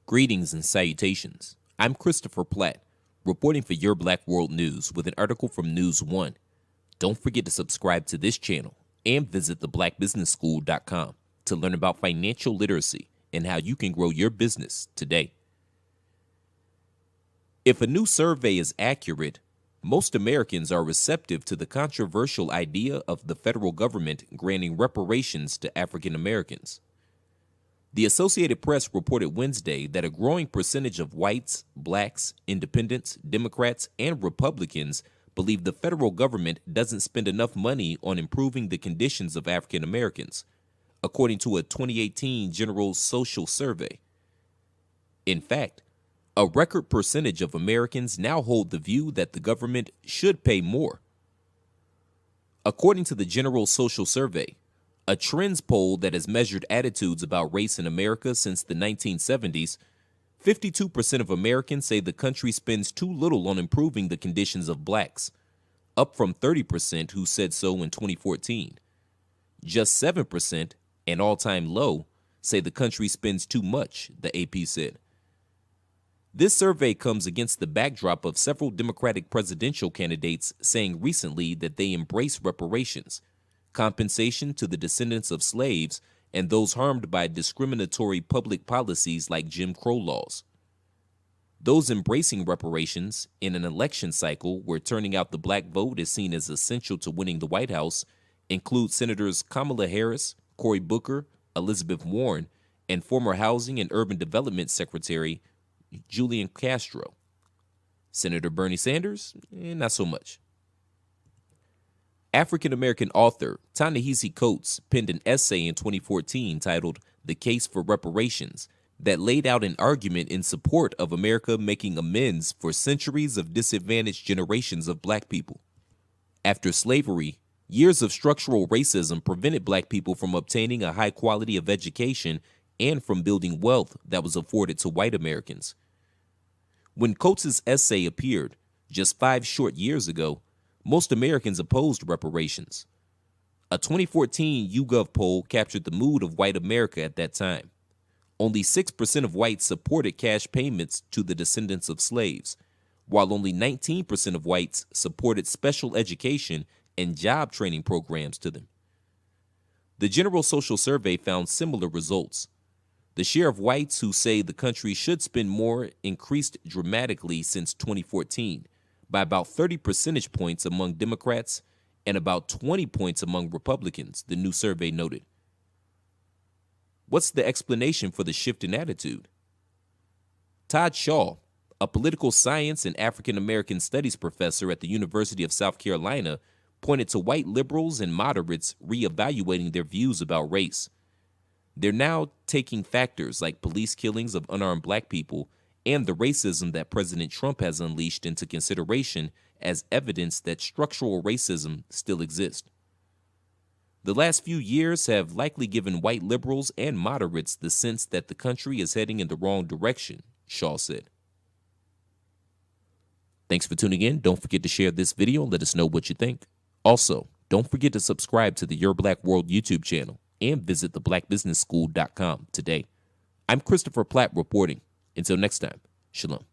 Greetings and salutations. I'm Christopher Platt, reporting for Your Black World News with an article from News One. Don't forget to subscribe to this channel and visit theblackbusinessschool.com to learn about financial literacy and how you can grow your business today. If a new survey is accurate, most Americans are receptive to the controversial idea of the federal government granting reparations to African Americans. The Associated Press reported Wednesday that a growing percentage of whites, blacks, independents, Democrats, and Republicans believe the federal government doesn't spend enough money on improving the conditions of African Americans, according to a 2018 General Social Survey. In fact, a record percentage of Americans now hold the view that the government should pay more. According to the General Social Survey, a trends poll that has measured attitudes about race in America since the 1970s, 52% of Americans say the country spends too little on improving the conditions of blacks, up from 30% who said so in 2014. Just 7%, an all-time low, say the country spends too much, the AP said. This survey comes against the backdrop of several Democratic presidential candidates saying recently that they embrace reparations, compensation to the descendants of slaves and those harmed by discriminatory public policies like Jim Crow laws. Those embracing reparations in an election cycle where turning out the black vote is seen as essential to winning the White House include Senators Kamala Harris, Cory Booker, Elizabeth Warren, and former Housing and Urban Development Secretary Julian Castro. Senator Bernie Sanders, not so much. African-American author Ta-Nehisi Coates penned an essay in 2014 titled "The Case for Reparations" that laid out an argument in support of America making amends for centuries of disadvantaged generations of black people. After slavery, years of structural racism prevented black people from obtaining a high quality of education and from building wealth that was afforded to white Americans. When Coates' essay appeared, just 5 short years ago, most Americans opposed reparations. A 2014 YouGov poll captured the mood of white America at that time. Only 6% of whites supported cash payments to the descendants of slaves, while only 19% of whites supported special education and job training programs to them. The General Social Survey found similar results. The share of whites who say the country should spend more increased dramatically since 2014, by about 30 percentage points among Democrats and about 20 points among Republicans, the new survey noted. What's the explanation for the shift in attitude? Todd Shaw, a political science and African American studies professor at the University of South Carolina, pointed to white liberals and moderates reevaluating their views about race. They're now taking factors like police killings of unarmed black people and the racism that President Trump has unleashed into consideration as evidence that structural racism still exists. The last few years have likely given white liberals and moderates the sense that the country is heading in the wrong direction, Shaw said. Thanks for tuning in. Don't forget to share this video and let us know what you think. Also, don't forget to subscribe to the Your Black World YouTube channel and visit theblackbusinessschool.com today. I'm Christopher Platt reporting. Until next time, shalom.